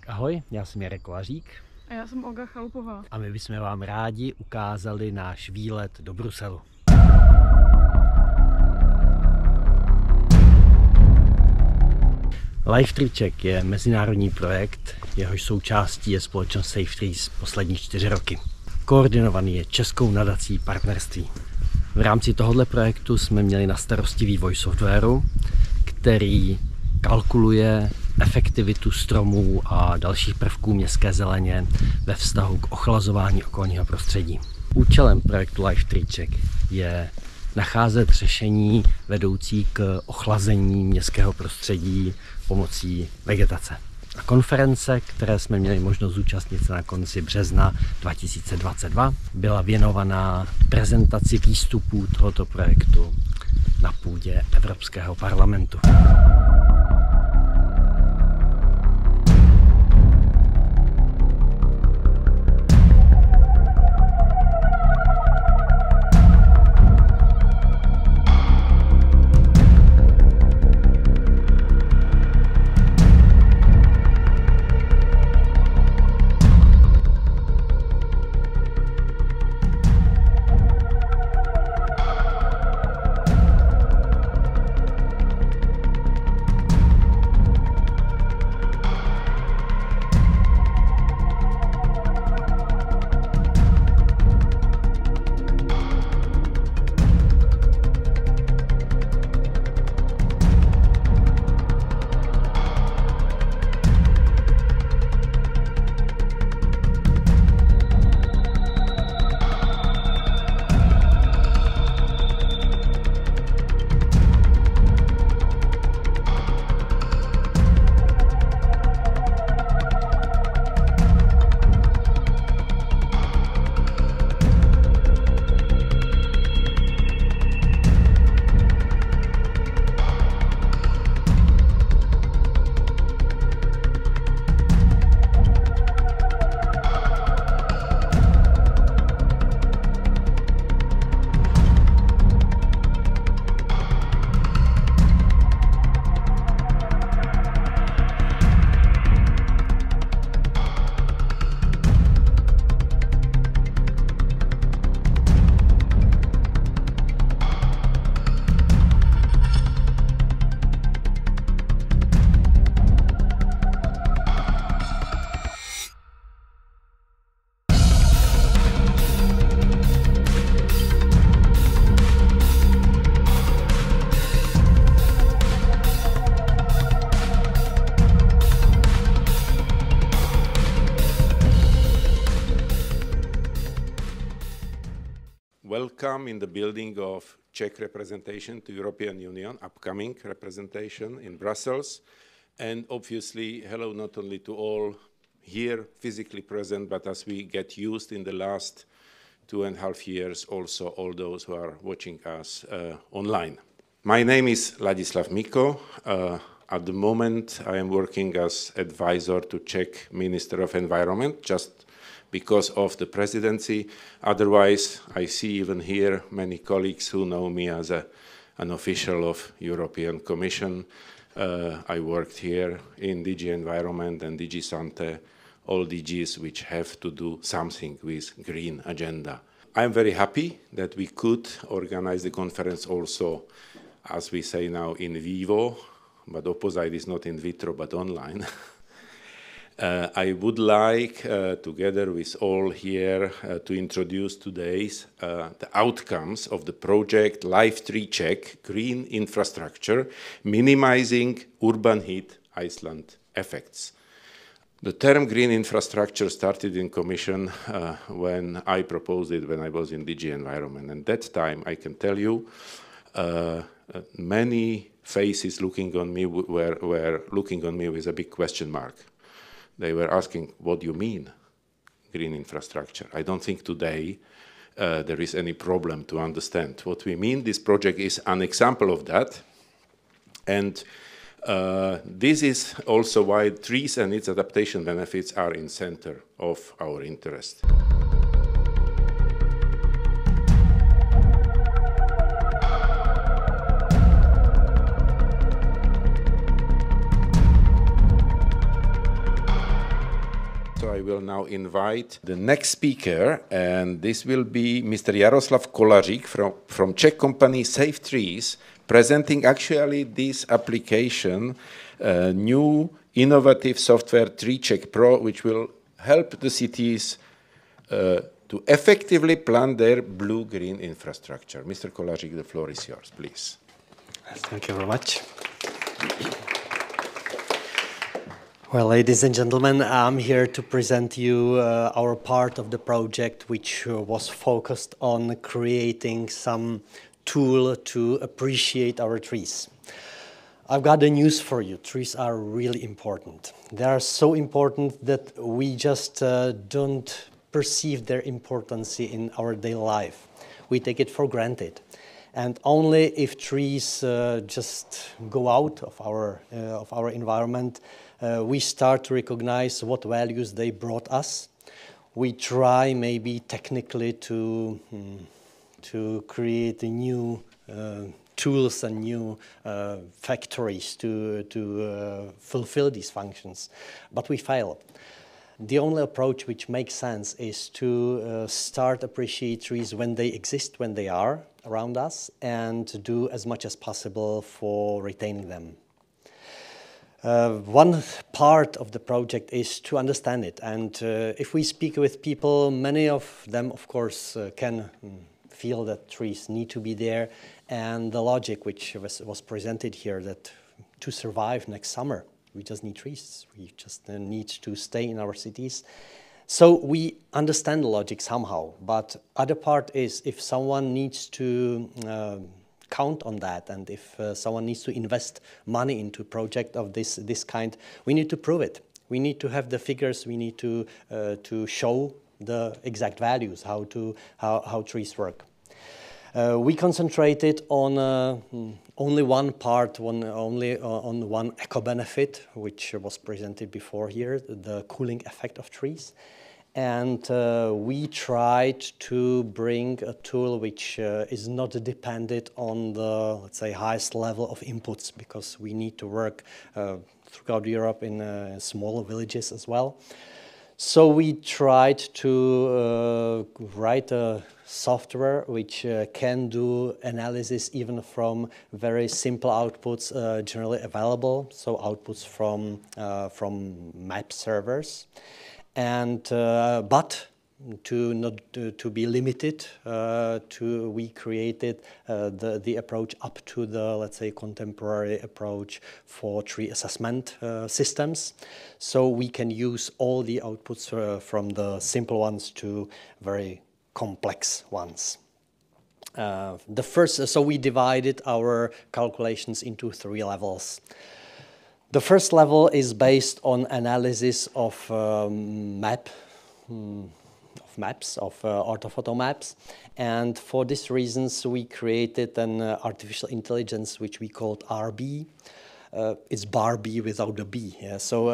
Ahoj, já jsem Jarek Kolářík. A já jsem Olga Chalupová. A my bychom vám rádi ukázali náš výlet do Bruselu. Life Triček je mezinárodní projekt, jehož součástí je společnost Safe Trees poslední 4 roky. Koordinovaný je Českou nadací Partnerství. V rámci tohoto projektu jsme měli na starosti vývoj softwaru, který kalkuluje efektivitu stromů a dalších prvků městské zeleně ve vztahu k ochlazování okolního prostředí. Účelem projektu Life Triček je nacházet řešení vedoucí k ochlazení městského prostředí pomocí vegetace. A konference, které jsme měli možnost zúčastnit se na konci března 2022, byla věnovaná prezentaci výstupů tohoto projektu na půdě Evropského parlamentu. Welcome in the building of Czech representation to European Union, upcoming representation in Brussels. And obviously, hello not only to all here physically present, but as we get used in the last 2.5 years, also all those who are watching us online. My name is Ladislav Miko. At the moment, I am working as advisor to Czech Minister of Environment, just because of the presidency. Otherwise, I see even here many colleagues who know me as an official of European Commission. I worked here in DG Environment and DG Sante, all DGs which have to do something with green agenda. I'm very happy that we could organize the conference also, as we say now, in vivo, but opposite is not in vitro, but online. I would like, together with all here, to introduce today's the outcomes of the project Life Triček Green Infrastructure, Minimizing Urban Heat Iceland Effects. The term green infrastructure started in Commission when I proposed it when I was in DG Environment. And that time, I can tell you, many faces looking on me were looking on me with a big question mark. They were asking, what do you mean, green infrastructure? I don't think today there is any problem to understand what we mean. This project is an example of that. And this is also why trees and its adaptation benefits are in center of our interest. So I will now invite the next speaker, and this will be Mr. Jaroslav Kolařík from Czech company Save Trees, presenting actually this application, new innovative software TreeCheck Pro, which will help the cities to effectively plan their blue-green infrastructure. Mr. Kolařík, the floor is yours, please. Thank you very much. Well, ladies and gentlemen, I'm here to present you our part of the project, which was focused on creating some tool to appreciate our trees. I've got the news for you. Trees are really important. They are so important that we just don't perceive their importance in our daily life. We take it for granted. And only if trees just go out of our environment, we start to recognize what values they brought us. We try maybe technically to create new tools and new factories to fulfill these functions, but we fail. The only approach which makes sense is to start appreciate trees when they exist, when they are around us, and to do as much as possible for retaining them. One part of the project is to understand it, and if we speak with people, many of them, of course, can feel that trees need to be there, and the logic which was presented here, that to survive next summer, we just need trees, we just need to stay in our cities. So we understand the logic somehow, but other part is if someone needs to count on that, and if someone needs to invest money into a project of this kind, we need to prove it. We need to have the figures. We need to show the exact values, how trees work. We concentrated on only one part, on one eco-benefit, which was presented before here, the cooling effect of trees. And we tried to bring a tool which is not dependent on the, let's say, highest level of inputs, because we need to work throughout Europe in smaller villages as well. So we tried to write a software which can do analysis even from very simple outputs generally available, so outputs from map servers. And but to be limited, we created the approach up to the, let's say, contemporary approach for tree assessment systems. So we can use all the outputs from the simple ones to very complex ones. So we divided our calculations into 3 levels. The first level is based on analysis of maps, of orthophoto maps, and for these reasons we created an artificial intelligence which we called RB. It's Barbie without the B. Yeah? So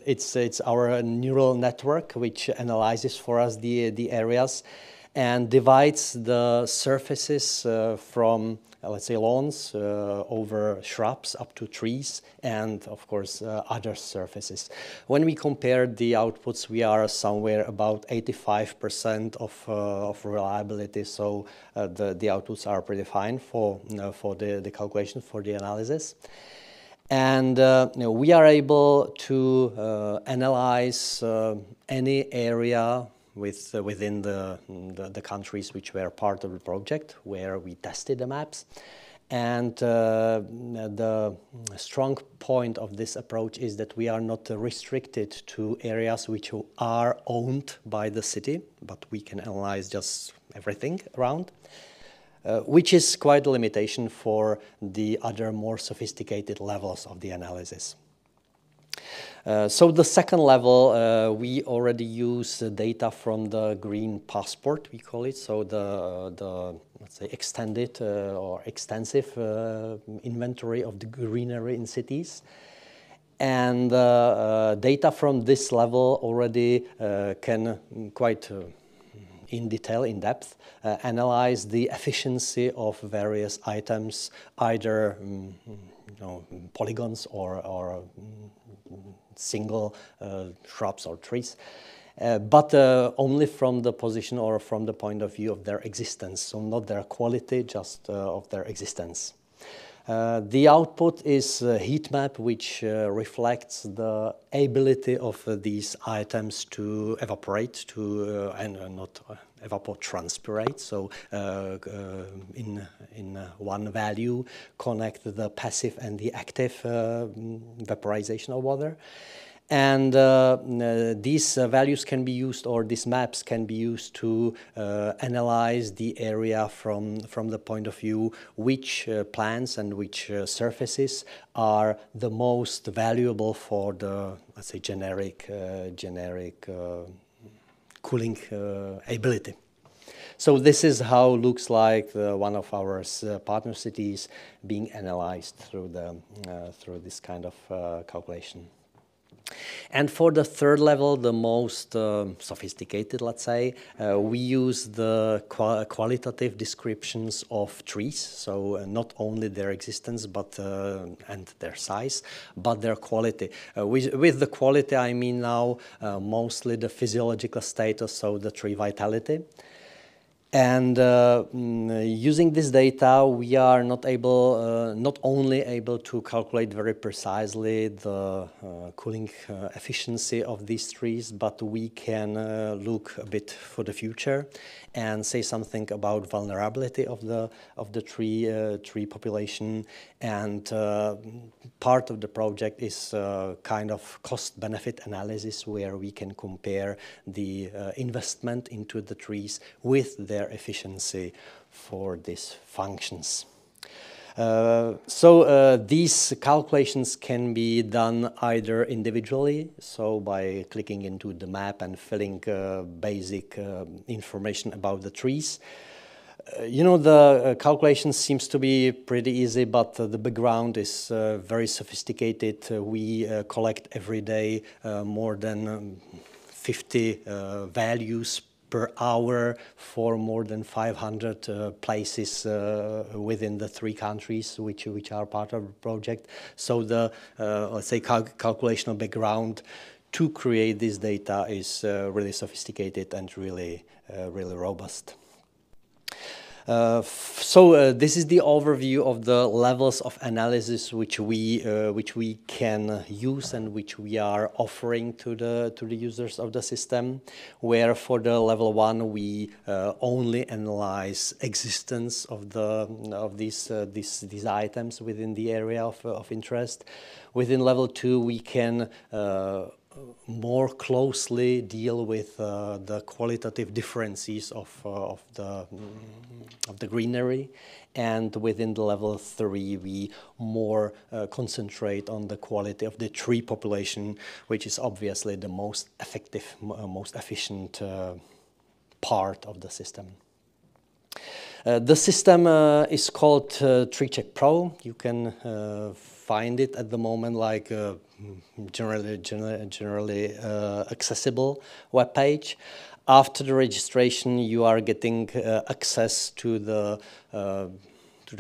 it's our neural network which analyzes for us the areas and divides the surfaces from, let's say, lawns over shrubs up to trees, and of course other surfaces. When we compare the outputs, we are somewhere about 85% of reliability. So the outputs are pretty fine for the calculation, for the analysis. And we are able to analyze any area within the countries which were part of the project, where we tested the maps. And the strong point of this approach is that we are not restricted to areas which are owned by the city, but we can analyze just everything around, which is quite a limitation for the other more sophisticated levels of the analysis. So the second level, we already use data from the green passport, we call it, so the let's say extended or extensive inventory of the greenery in cities. And data from this level already can quite in detail, in depth, analyze the efficiency of various items, either polygons or single shrubs or trees, but only from the position or from the point of view of their existence, so not their quality, just of their existence. The output is a heat map which reflects the ability of these items to evaporate, and not evapotranspirate. So in one value, connect the passive and the active vaporization of water. And these values can be used, or these maps can be used to analyze the area from the point of view which plants and which surfaces are the most valuable for the, let's say, generic cooling ability. So this is how looks like one of our partner cities being analyzed through this kind of calculation. And for the third level, the most sophisticated, let's say, we use the qualitative descriptions of trees. So not only their existence but and their size, but their quality. With the quality, I mean now mostly the physiological status, so the tree vitality. And using this data, we are not only able to calculate very precisely the cooling efficiency of these trees, but we can look a bit for the future and say something about vulnerability of the tree population. And part of the project is kind of cost-benefit analysis, where we can compare the investment into the trees with their efficiency for these functions. So these calculations can be done either individually, so by clicking into the map and filling basic information about the trees. You know, the calculation seems to be pretty easy, but the background is very sophisticated. We collect every day more than 50 values per hour for more than 500 places within the 3 countries which are part of the project. So the, let's say, calculational background to create this data is really sophisticated and really robust. So this is the overview of the levels of analysis which we can use and which we are offering to the users of the system. Where for the level 1 we only analyze existence of these items within the area of interest. Within level 2 we can more closely deal with the qualitative differences of the greenery, and within the level 3 we more concentrate on the quality of the tree population, which is obviously the most effective, most efficient part of the system. The system is called TreeCheck Pro. You can find it at the moment like generally accessible web page. After the registration, you are getting access to the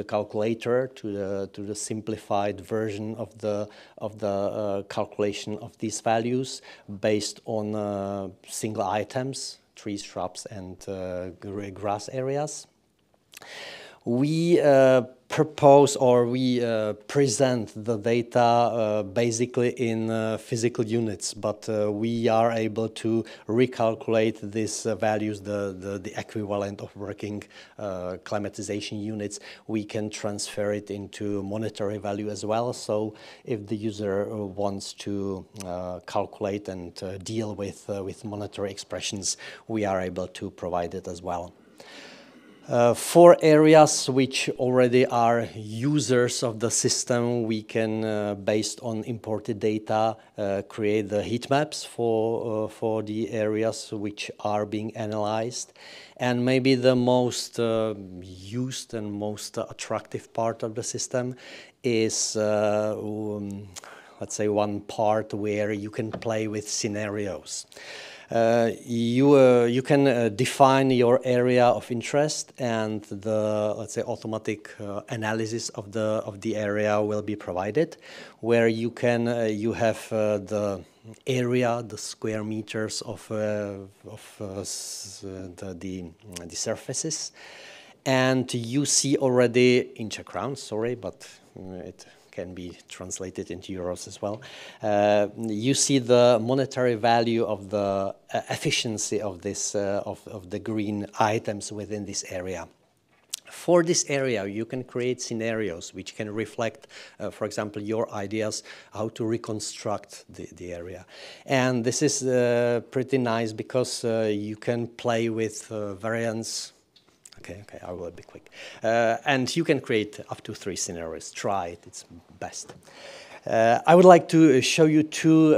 calculator, to the simplified version of the calculation of these values based on single items, trees, shrubs, and grass areas. We propose, or we present the data basically in physical units, but we are able to recalculate these values, the equivalent of working climatization units. We can transfer it into monetary value as well. So if the user wants to calculate and deal with monetary expressions, we are able to provide it as well. For areas which already are users of the system, we can, based on imported data, create the heat maps for the areas which are being analyzed. And maybe the most used and most attractive part of the system is, let's say, one part where you can play with scenarios. You can define your area of interest, and the, let's say, automatic analysis of the area will be provided, where you can you have the area, the square meters of the surfaces, and you see already in Czech crowns. Sorry, but it can be translated into euros as well. You see the monetary value of the efficiency of this of the green items within this area. For this area, you can create scenarios which can reflect, for example, your ideas how to reconstruct the area. And this is pretty nice because you can play with variants. Okay, I will be quick. And you can create up to 3 scenarios. Try it, it's best. I would like to show you two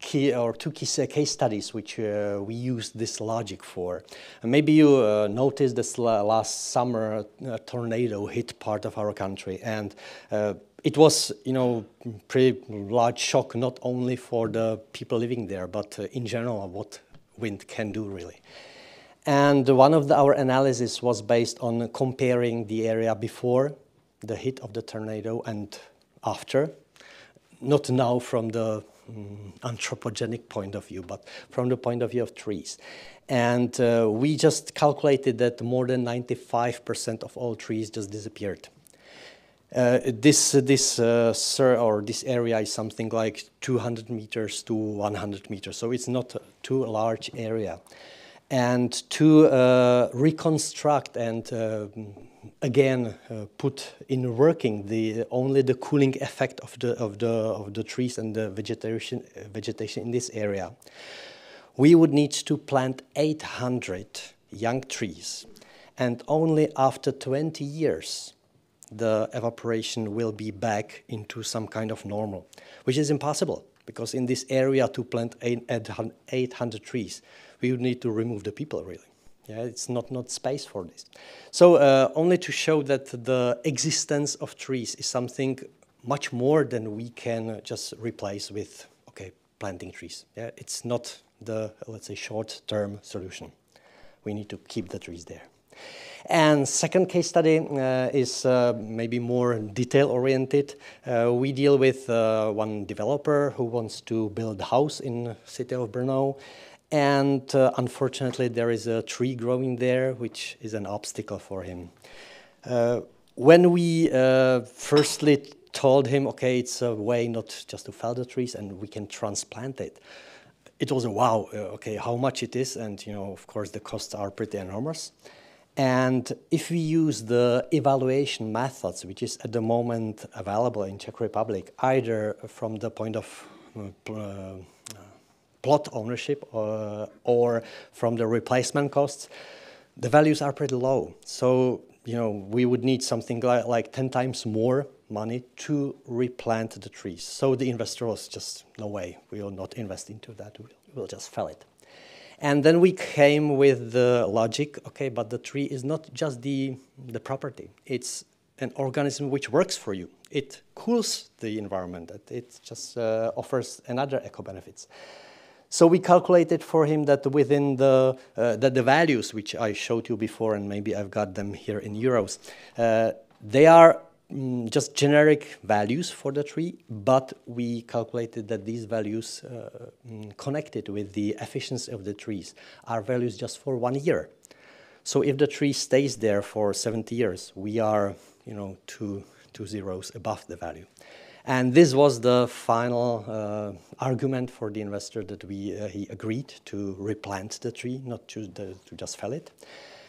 key case studies which we used this logic for. And maybe you noticed this last summer a tornado hit part of our country, and it was, pretty large shock not only for the people living there, but in general what wind can do really. And one of our analysis was based on comparing the area before the hit of the tornado and after, not now from the anthropogenic point of view, but from the point of view of trees. And we just calculated that more than 95% of all trees just disappeared. This area is something like 200 meters to 100 meters, so it's not too large area. And to reconstruct and again put in working only the cooling effect of the trees and the vegetation in this area, we would need to plant 800 young trees, and only after 20 years the evaporation will be back into some kind of normal, which is impossible because in this area to plant 800 trees, we would need to remove the people, really. Yeah, it's not space for this. So only to show that the existence of trees is something much more than we can just replace with, planting trees. Yeah, it's not the, let's say, short-term solution. We need to keep the trees there. And second case study is maybe more detail-oriented. We deal with one developer who wants to build a house in the city of Brno. And unfortunately, there is a tree growing there, which is an obstacle for him. When we firstly told him, it's a way not just to fell the trees and we can transplant it, it was a wow, how much it is, and of course the costs are pretty enormous. And if we use the evaluation methods, which is at the moment available in Czech Republic, either from the point of plot ownership or from the replacement costs, the values are pretty low. So, we would need something like 10 times more money to replant the trees. So the investor was just, no way, we will not invest into that, we'll just fell it. And then we came with the logic, but the tree is not just the property, it's an organism which works for you. It cools the environment, it just offers another eco-benefits. So we calculated for him that within the values which I showed you before, and maybe I've got them here in euros, they are just generic values for the tree, but we calculated that these values connected with the efficiency of the trees are values just for 1 year. So if the tree stays there for 70 years, we are, two zeros above the value. And this was the final argument for the investor that he agreed to replant the tree, not to just fell it.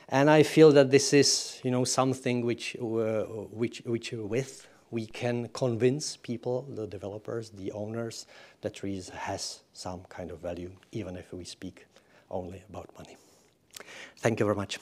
And I feel that this is, something which with we can convince people, the developers, the owners, that trees has some kind of value, even if we speak only about money. Thank you very much.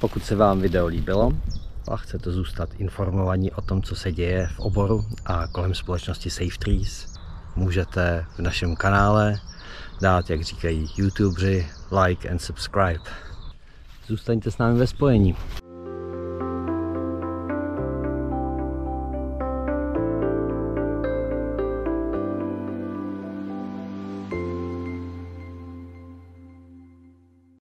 Pokud se vám video líbilo a chcete zůstat informovaní o tom, co se děje v oboru a kolem společnosti Save Trees, můžete v našem kanále dát, jak říkají YouTubeři, like and subscribe. Zůstaňte s námi ve spojení.